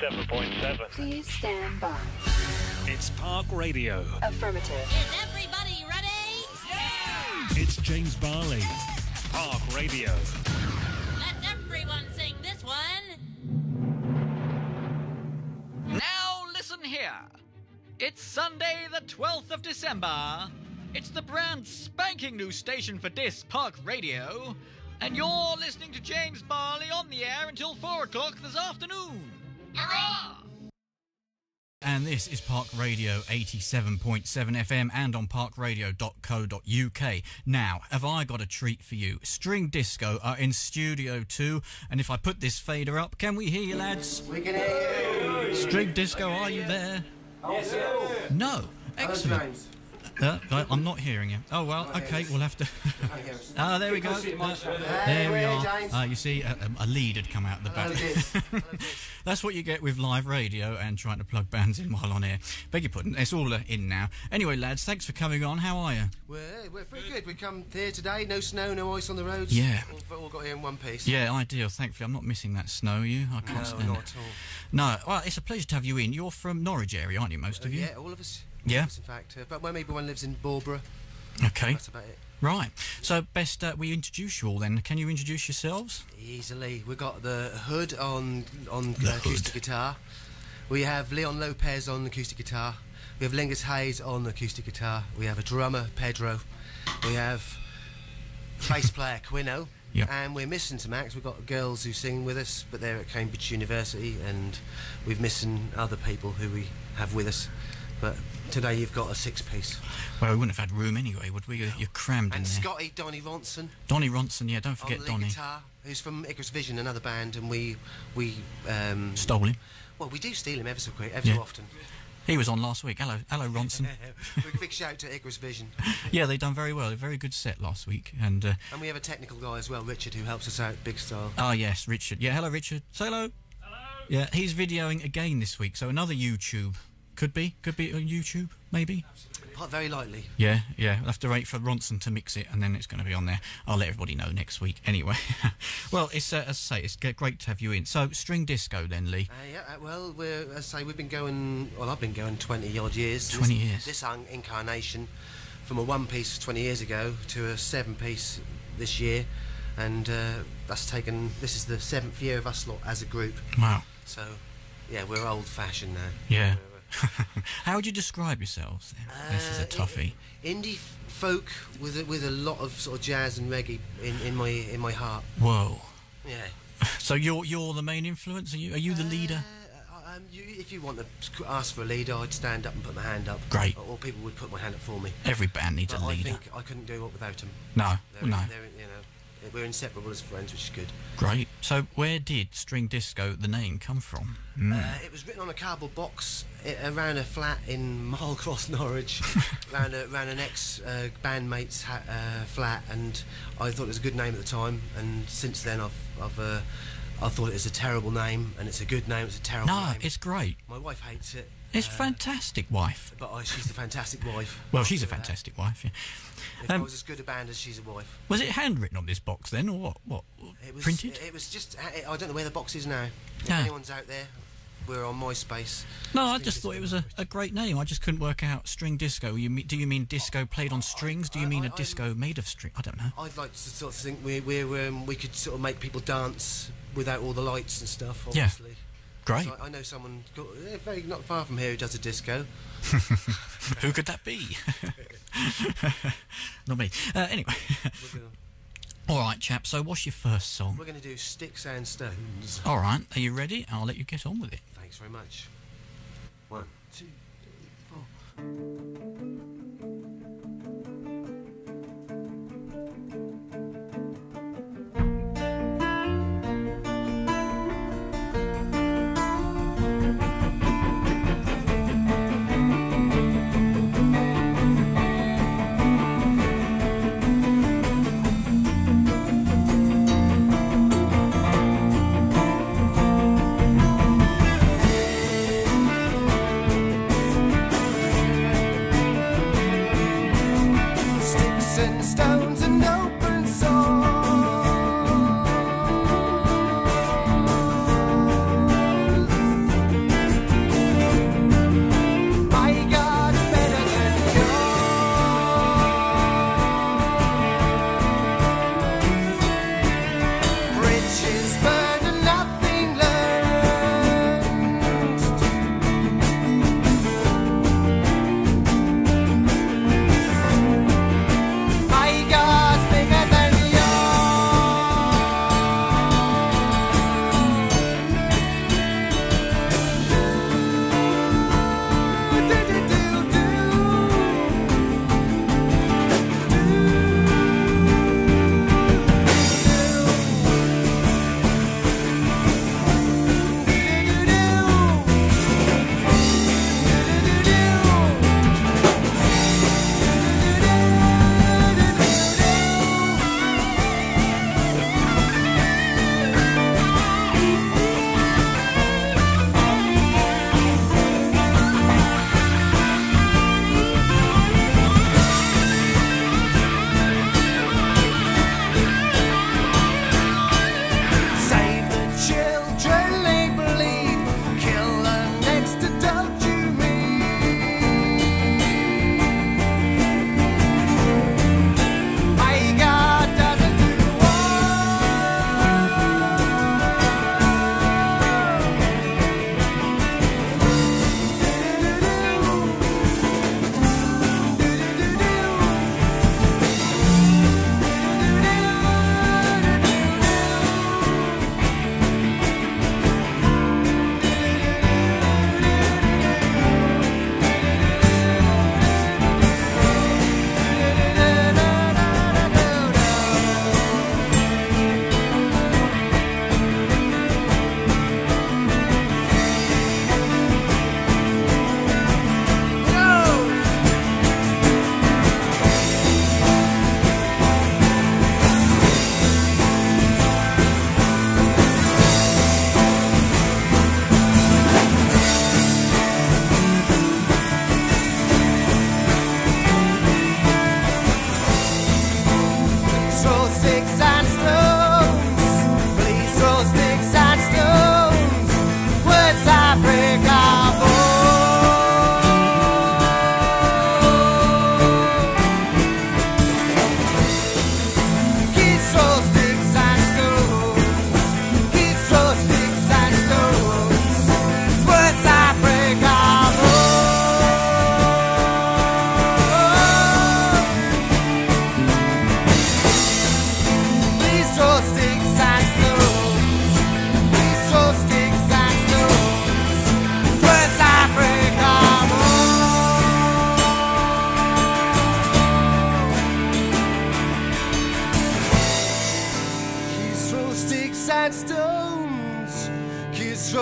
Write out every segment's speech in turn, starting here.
87.7. Please stand by. It's Park Radio. Affirmative. Is everybody ready? Yeah! It's James Barley. Park Radio. Let everyone sing this one. Now listen here. It's Sunday the 12th of December. It's the brand spanking new station for this Park Radio. And you're listening to James Barley on the air until 4 o'clock this afternoon. Hurrah! And this is Park Radio 87.7 FM and on parkradio.co.uk. Now, have I got a treat for you? String Disco are in Studio 2, and if I put this fader up, can we hear you, lads? We can hear you. String Disco, are you there? Yes, sir. No. Excellent. I'm not hearing you. Oh, well, okay, we'll have to... there we go. There we are. You see, a lead had come out the back. That's what you get with live radio and trying to plug bands in while on air. Beg your pardon, it's all in now. Anyway, lads, thanks for coming on. How are you? We're pretty good. We come here today, no snow, no ice on the roads. Yeah. All got here in one piece. Yeah, ideal. Thankfully, I'm not missing that snow, are you? I can't stand not it. at all. No, well, it's a pleasure to have you in. You're from Norwich area, aren't you, most of you? Yeah, all of us. Yeah? In fact. But maybe one lives in Barbara. Okay. That's about it. Right. So, best we introduce you all then. Can you introduce yourselves? Easily. We've got the Hood on acoustic guitar. We have Leon Lopez on acoustic guitar. We have Lingus Hayes on acoustic guitar. We have a drummer, Pedro. We have bass player, Quino. Yep. And we're missing some acts. We've got girls who sing with us, but they're at Cambridge University, and we're missing other people who we have with us. But today you've got a six-piece. Well, we wouldn't have had room anyway, would we? You're crammed in and there. Scotty, Donnie Ronson. Donnie Ronson, yeah, don't forget on lead Donnie. guitar, who's from Icarus Vision, another band, and we stole him. Well, we do steal him ever so often. He was on last week. Hello Ronson. Big shout out to Icarus Vision. Yeah, they done very well. A very good set last week, and we have a technical guy as well, Richard, who helps us out big style. Ah, yes, Richard. Yeah, hello, Richard. Say hello. Hello. Yeah, he's videoing again this week, so another YouTube. Could be on YouTube, maybe. Very likely. Yeah. We'll have to wait for Ronson to mix it, and then it's going to be on there. I'll let everybody know next week. Anyway, well, it's as I say, it's great to have you in. So, String Disco, then, Lee. Well, as I say, we've been going. Well, I've been going 20 odd years. 20 years. This incarnation, from a one-piece 20 years ago to a seven-piece this year, and that's taken. This is the 7th year of us lot as a group. Wow. So, yeah, we're old-fashioned now. Yeah. How would you describe yourselves then? This is a toughie. Indie folk with a lot of sort of jazz and reggae in my heart. Whoa. Yeah. So you're the main influence? Are you the leader? If you want to ask for a leader, I'd stand up and put my hand up. Great. Or people would put my hand up for me. Every band needs a leader. I think I couldn't do it without them. No. We're inseparable as friends, which is good. Great. So where did String Disco, the name, come from? It was written on a cardboard box around a flat in Marlcross, Norwich, around an ex-bandmate's flat, and I thought it was a good name at the time, and since then I thought it was a terrible name, and it's a good name, it's a terrible name. No, it's great. My wife hates it. It's fantastic, wife. But she's a fantastic wife. Well, she's a fantastic wife, yeah. If I was as good a band as she's a wife. Was it handwritten on this box then, or what? It was, printed? It was just... I don't know where the box is now. If anyone's out there, we're on MySpace. No, I just thought it was a great name. I just couldn't work out String Disco. Do you mean disco played on strings? Do you mean a disco made of string? I don't know. I'd like to sort of think we could sort of make people dance without all the lights and stuff, obviously. Yeah. Great. So I know someone very not far from here who does a disco. Who could that be? Not me. Anyway. All right, chap. So what's your first song? We're going to do Sticks and Stones. All right. Are you ready? I'll let you get on with it. Thanks very much. 1, 2, 3, 4.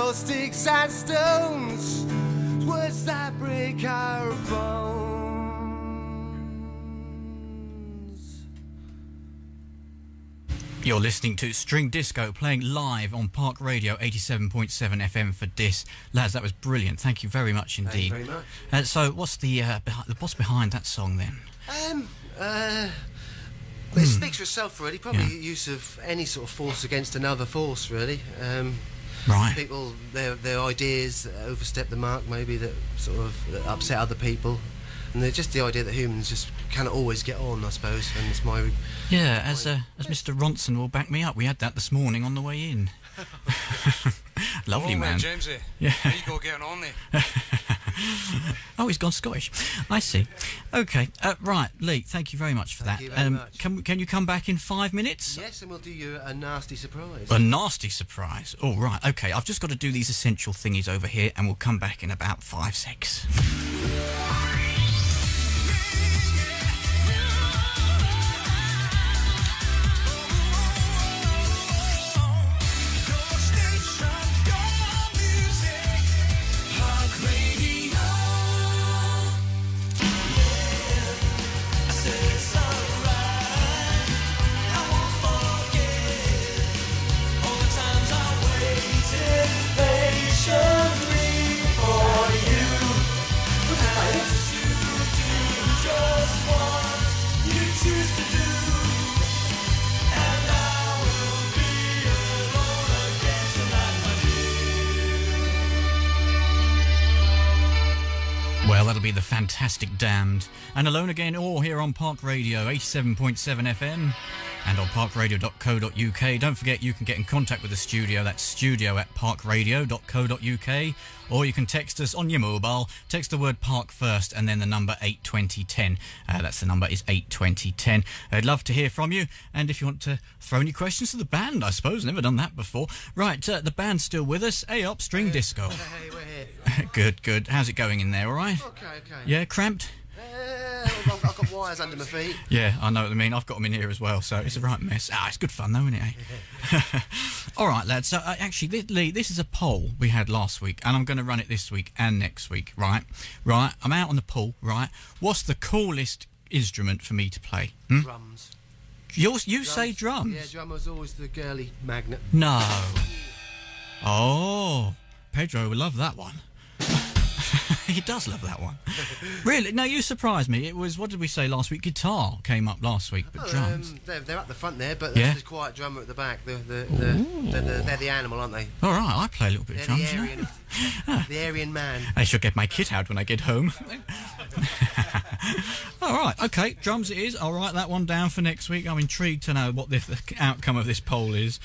for sticks and stones, words that break our bones. You're listening to String Disco playing live on Park Radio 87.7 FM for Dis. Lads, that was brilliant. Thank you very much indeed. Thank you very much. So what's what's behind that song then? It speaks for itself, really. Probably use of any sort of force against another force, really. Right. People, their ideas overstep the mark, maybe, that sort of upset other people. And they're just the idea that humans just cannot always get on, I suppose. And it's my... Yeah, as Mr. Ronson will back me up, we had that this morning on the way in. Lovely man. Jamesy. Yeah. How you go getting on there? Oh, he's gone Scottish. I see. Okay, right, Lee. Thank you very much for Thank that. you very much. Can you come back in 5 minutes? Yes, and we'll do you a nasty surprise. A nasty surprise. All right. Okay, I've just got to do these essential thingies over here, and we'll come back in about 5 secs. Well, that'll be the fantastic Damned. And Alone Again, all here on Park Radio 87.7 FM and on parkradio.co.uk. Don't forget you can get in contact with the studio. That's studio@parkradio.co.uk. Or you can text us on your mobile. Text the word park first and then the number 82010. That's the number is 82010. I'd love to hear from you. And if you want to throw any questions to the band, I suppose. Never done that before. Right, the band's still with us. Hey up, String Disco. Hey, we're here. Good. How's it going in there, all right? Okay. Yeah, cramped? I've got wires under my feet. Yeah, I know what I mean. I've got them in here as well, so it's a right mess. It's good fun though, isn't it? All right, lads. So actually, Lee, this is a poll we had last week, and I'm going to run it this week and next week. Right. I'm out on the poll. Right. What's the coolest instrument for me to play? Drums. You say drums? Yeah, drummer's always the girly magnet. No. Oh, Pedro will love that one. He does love that one. Really? No, you surprised me. It was, what did we say last week? Guitar came up last week, but drums. They're at the front there, but there's the quiet drummer at the back. They're the animal, aren't they? All right, I play a little bit of drums. The Aryan man. I shall get my kit out when I get home. All right, okay, drums it is. I'll write that one down for next week. I'm intrigued to know what the outcome of this poll is.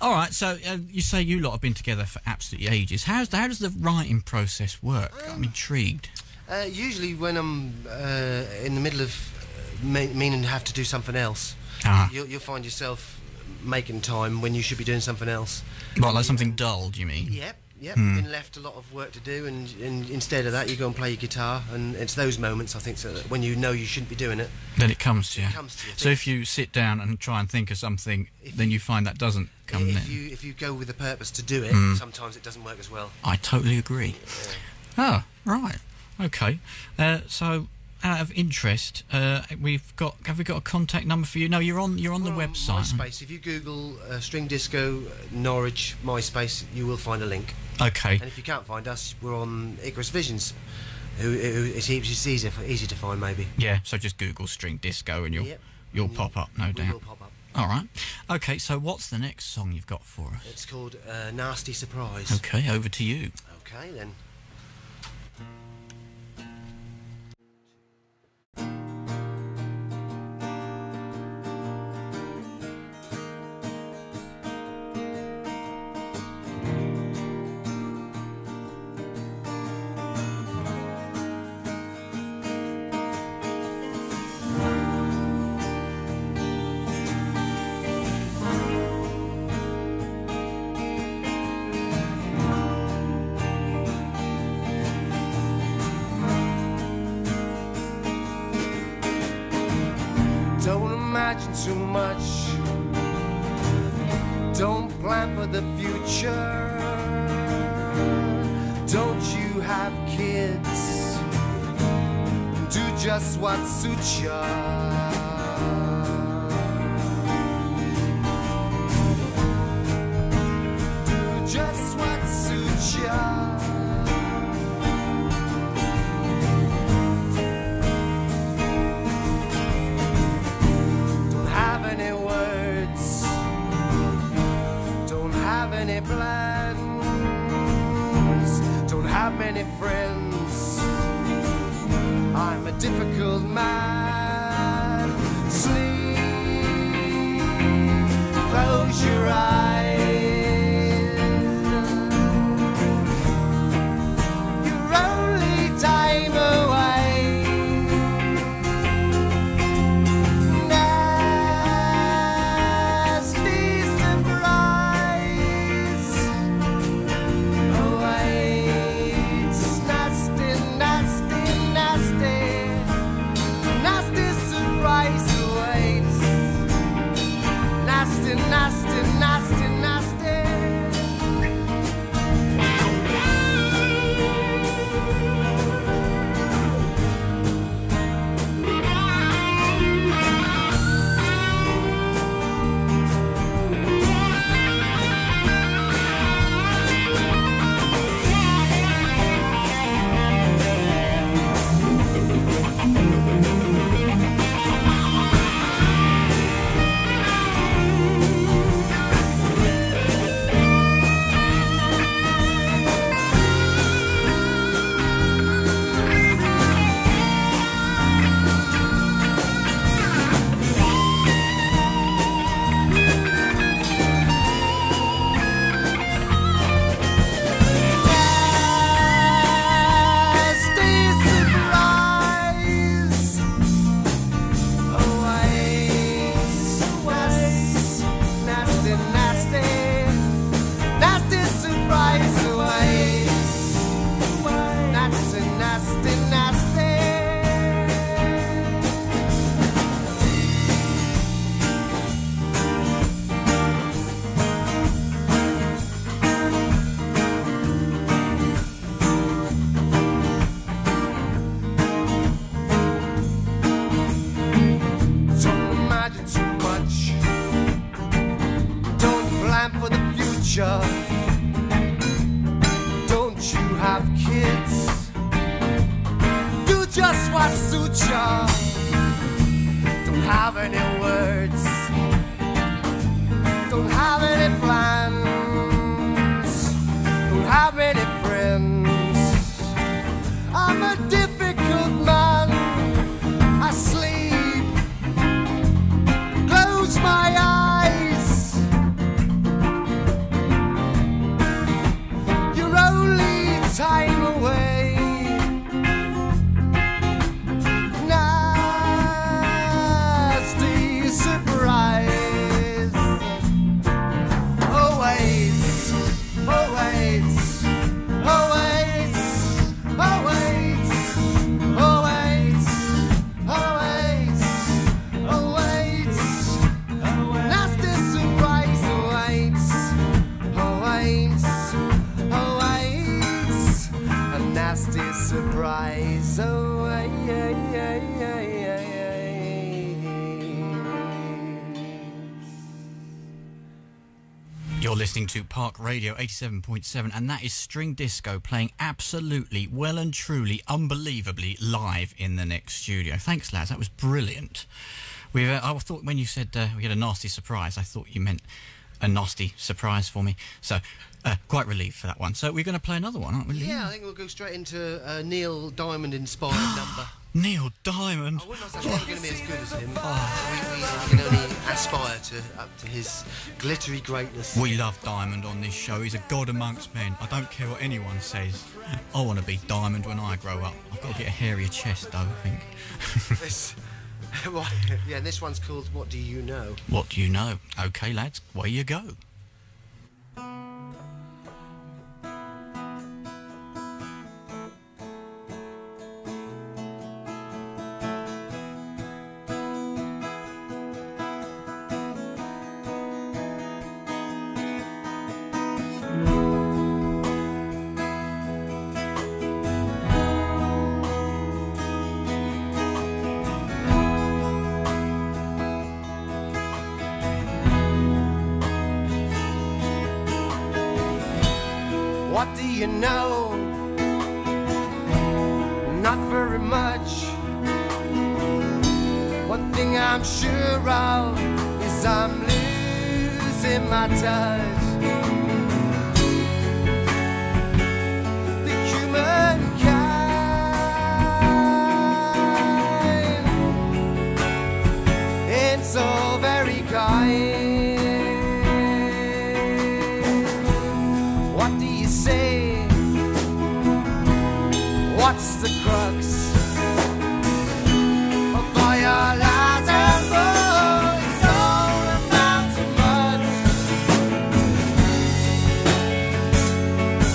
All right, so you say you lot have been together for absolutely ages. How does the writing process work? I'm intrigued. Usually when I'm in the middle of meaning to have to do something else, you'll find yourself making time when you should be doing something else. Well, like something dull, do you mean? Yep. Been left a lot of work to do, and instead of that, you go and play your guitar, and it's those moments, I think, so that when you know you shouldn't be doing it, then it comes to you. So think. if you sit down and try and think of something, then you find that doesn't come in. If you go with a purpose to do it, sometimes it doesn't work as well. I totally agree. Yeah. Oh, right. Okay. So, out of interest, have we got a contact number for you? No, you're on the website. MySpace. If you Google String Disco Norwich MySpace, you will find a link. Okay. And if you can't find us, we're on Icarus Visions. It's easy to find, maybe. Yeah. So just Google String Disco and you'll pop up, no doubt. Will pop up. All right. Okay. So what's the next song you've got for us? It's called Nasty Surprise. Okay. Over to you. Okay then. Don't imagine too much. Don't plan for the future. Don't you have kids? Do just what suits ya. Do just what suits ya. Any plans, don't have many friends. I'm a difficult man. Sleep, close your eyes. You're only time away. Don't you have kids? Do just what suits ya. Don't have any words. Don't have any plans. Don't have any friends. I'm a difficult man. I sleep, close my eyes. Time away. Nasty surprise. Always, always, always, always, always, always, always. Nasty surprise awaits. Always, always. A nasty surprise. Oh, You're listening to Park Radio 87.7, and that is String Disco playing absolutely, well and truly, unbelievably live in the next studio. Thanks, lads. That was brilliant. I thought when you said we had a nasty surprise, I thought you meant a nasty surprise for me. So, quite relieved for that one. So we're going to play another one, aren't we, Lee? Yeah, I think we'll go straight into a Neil Diamond-inspired number. Neil Diamond? I wouldn't say it's never going to be as good as him. We can only aspire up to his glittery greatness. We love Diamond on this show. He's a god amongst men. I don't care what anyone says. I want to be Diamond when I grow up. I've got to get a hairier chest, though, I think. Right, yeah, this one's called What Do You Know? What do you know? OK, lads, away you go. What do you know? Not very much. One thing I'm sure of is I'm losing my touch. The humankind ain't so very kind. What do you say? What's the crux of all your lies and bull? It's all about too much.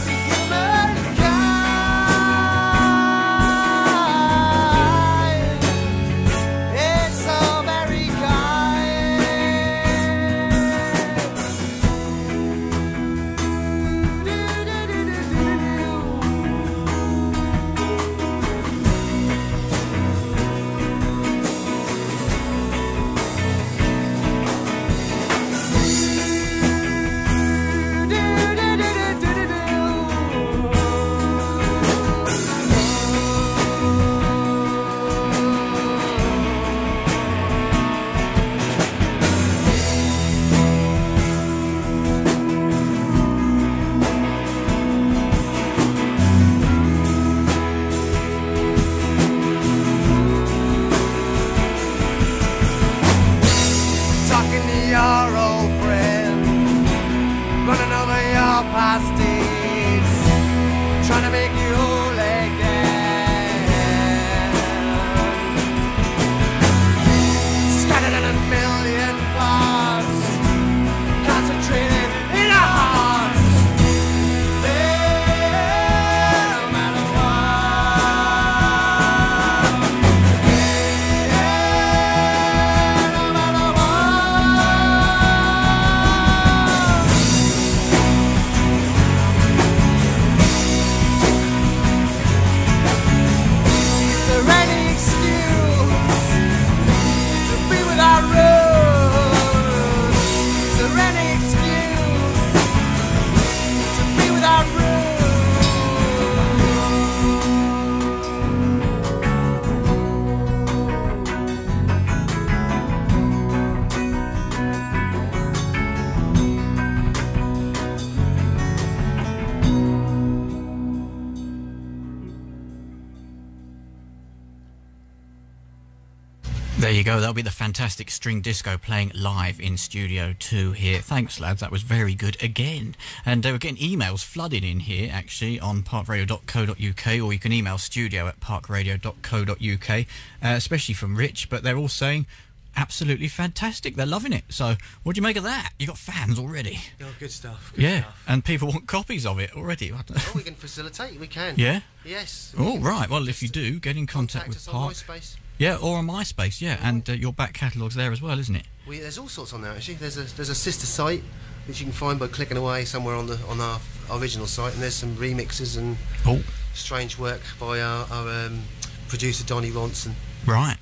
The humankind is so very talking to your old friend, running over your past deeds, trying to make you whole again. Scattered in a million parts, concentrated in our hearts. No matter what. No matter Is there any excuse to be without rules? Is there any excuse to be without rules? There you go. That'll be the fantastic String Disco playing live in Studio 2 here. Thanks, lads. That was very good again. And we're getting emails flooding in here, actually, on parkradio.co.uk, or you can email studio@parkradio.co.uk, especially from Rich, but they're all saying absolutely fantastic. They're loving it. So what do you make of that? You got fans already. Oh, good stuff. Yeah, Stuff. and people want copies of it already. Oh, we can facilitate. We can. Yeah? Yes. Oh, right. Well, if you do, get in contact with us on Park. MySpace. Yeah, or on MySpace, yeah. And your back catalogue's there as well, isn't it? There's all sorts on there actually. There's a sister site which you can find by clicking away somewhere on our original site, and there's some remixes and strange work by our producer Donnie Ronson. Right.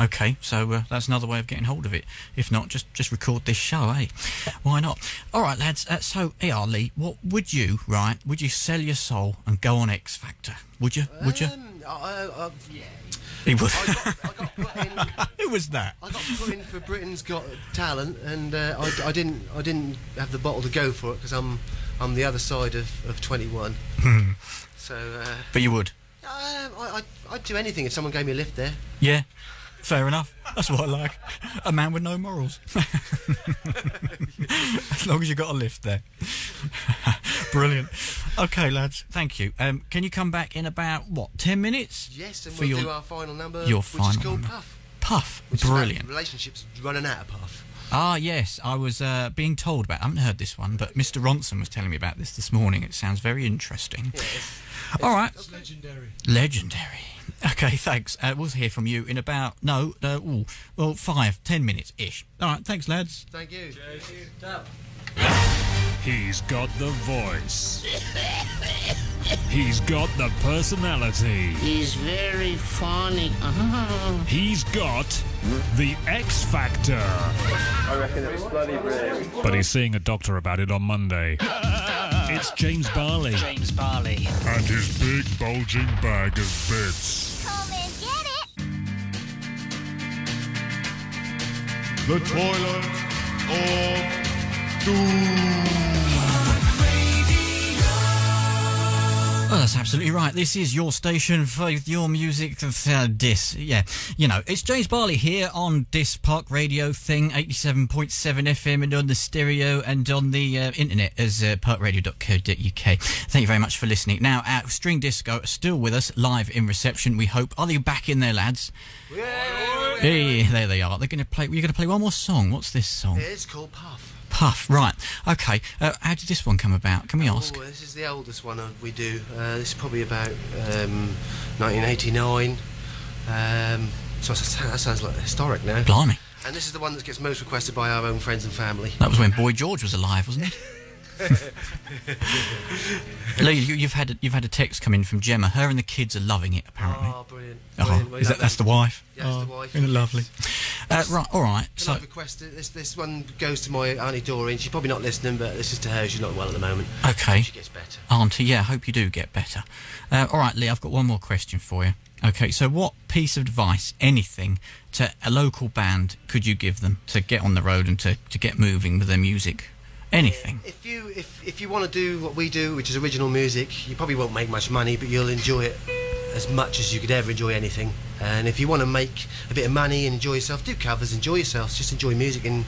Okay, so that's another way of getting hold of it. If not, just record this show, eh? Why not? All right, lads. So, E.R. Lee, what would you, right? Would you sell your soul and go on X Factor? Would you? Would you? Yeah. He would. I got put in. Who was that? I got put in for Britain's Got Talent, and I didn't have the bottle to go for it because I'm the other side of 21. So. But you would. I'd do anything if someone gave me a lift there. Yeah. Fair enough. That's what I like. A man with no morals. As long as you got a lift there. Brilliant. Okay, lads. Thank you. Can you come back in about, 10 minutes? Yes, and we'll do our final number, which is called Puff. Puff. Which Brilliant. Is relationships running out of Puff. Ah, yes. I was being told about I haven't heard this one, but Mr. Ronson was telling me about this morning. It sounds very interesting. Yeah, all right. It's legendary. Legendary. Okay, thanks. We'll hear from you in about 5-10 minutes-ish. All right, thanks, lads. Thank you. He's got the voice. He's got the personality. He's very funny. He's got the X Factor. I reckon it was bloody brilliant. But he's seeing a doctor about it on Monday. It's It's James Barley. James Barley. And his big bulging bag of bits. Come and get it! The Toilet of Doom. Oh, that's absolutely right. This is your station for your music. Dis, yeah. You know, it's James Barley here on Dis Park Radio Thing, 87.7 FM, and on the stereo and on the internet as parkradio.co.uk. Thank you very much for listening. Now, String Disco are still with us, live in reception, we hope. Are they back in there, lads? Hey, there they are. They're going to play. You're going to play one more song. What's this song? It's called Puff. Puff, right. Okay. How did this one come about? Can we ask? This is the oldest one we do. This is probably about 1989. So that sounds like historic now. Blimey. And this is the one that gets most requested by our own friends and family. That was when Boy George was alive, wasn't it? Lee, you've had a text come in from Gemma. Her and the kids are loving it, apparently. Oh, brilliant. Oh, that's the wife? Yeah, that's the wife. Lovely. Right, all right. So, requested, this one goes to my Auntie Doreen. She's probably not listening, but this is to her. She's not well at the moment. Okay. She gets better. Auntie, yeah, I hope you do get better. All right, Lee, I've got one more question for you. Okay, so what piece of advice, anything, to a local band could you give them to get on the road and to get moving with their music? Anything. If you want to do what we do, which is original music, you probably won't make much money, but you'll enjoy it as much as you could ever enjoy anything. And if you want to make a bit of money and enjoy yourself, do covers, enjoy yourself. Just enjoy music in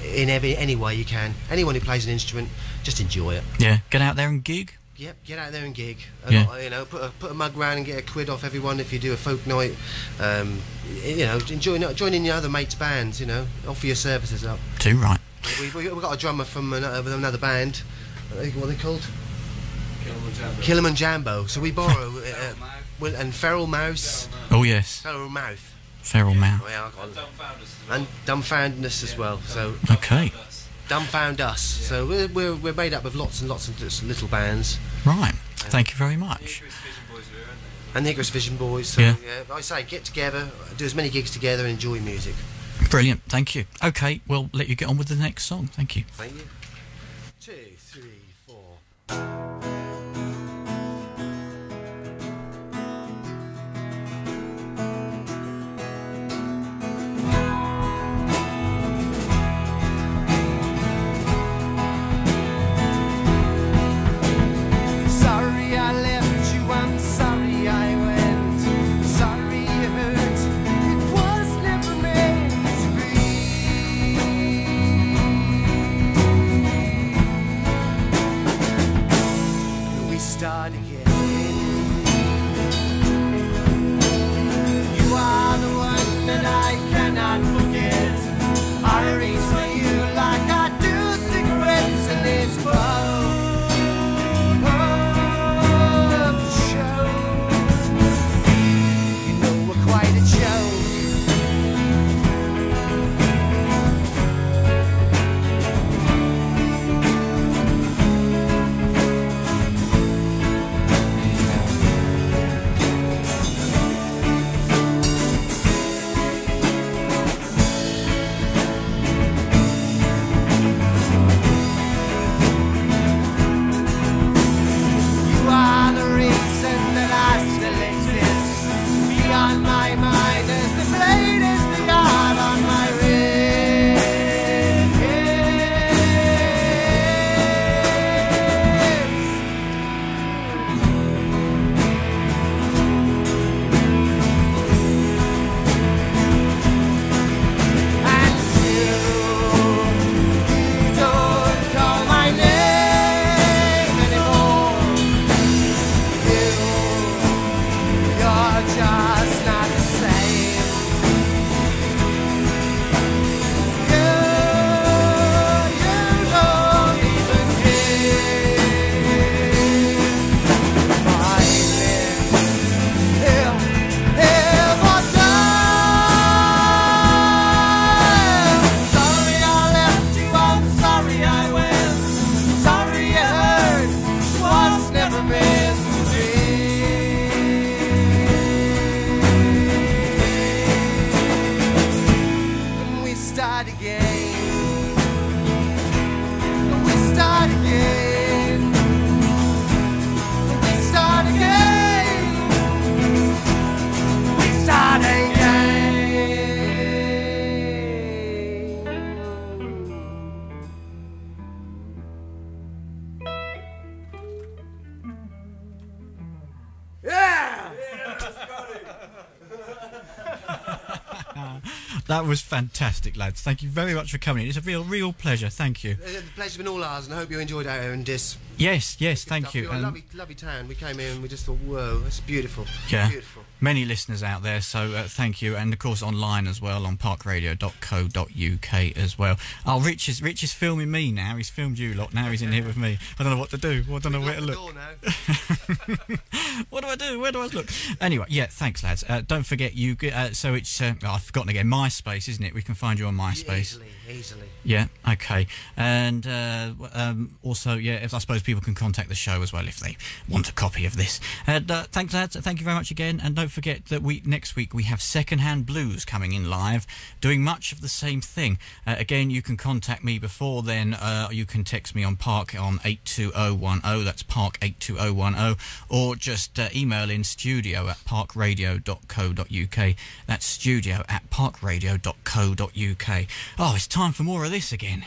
any way you can. Anyone who plays an instrument, just enjoy it. Yeah, get out there and gig. Yep, get out there and gig. Yeah. You know, put a mug round and get a quid off everyone if you do a folk night. You know, join in your other mates' bands. You know, offer your services up. Too right. We've got a drummer from another band. What are they called? Kilimanjaro. So we borrow and Feral Mouse. Oh yes. Feral Mouth. Feral Mouth. Oh, yeah, and Dumbfoundness as well. So okay. Dumbfound Us. So we're made up of lots and lots of little bands. Right. Thank you very much. And the Igris Vision Boys. So, yeah, I say get together, do as many gigs together, and enjoy music. Brilliant. Thank you. Okay, we'll let you get on with the next song. Thank you. Thank you. 2, 3, 4. Sorry I left you, I'm sorry I went. Sorry it hurt, it was never meant to be. We start again. You are the one that I cannot forget. I reach for you like I do cigarettes, and it's both. Quite a joke. That was fantastic, lads. Thank you very much for coming in. It's a real pleasure. Thank you. The pleasure's been all ours, and I hope you enjoyed our own Dis. Yes, thank you. Lovely town. We came here and we just thought, whoa, it's beautiful. Yeah, beautiful. Many listeners out there, so thank you. And of course online as well on parkradio.co.uk as well. Oh, Rich is filming me now. He's filmed you lot. Now he's in here with me. I don't know what to do. I don't know where to look. What do I do? Where do I look? Anyway, yeah, thanks, lads. Don't forget you. So it's I've forgotten again. MySpace, isn't it? We can find you on MySpace. Easily. Yeah. Okay. And also, yeah, I suppose people can contact the show as well if they want a copy of this. Thanks, lads. Thank you very much again. And don't forget that next week we have Secondhand Blues coming in live, doing much of the same thing. Again, you can contact me before then. You can text me on Park on 82010. That's Park 82010, or just email in studio@parkradio.co.uk. That's studio@parkradio.co.uk. Oh, it's time for more of this again.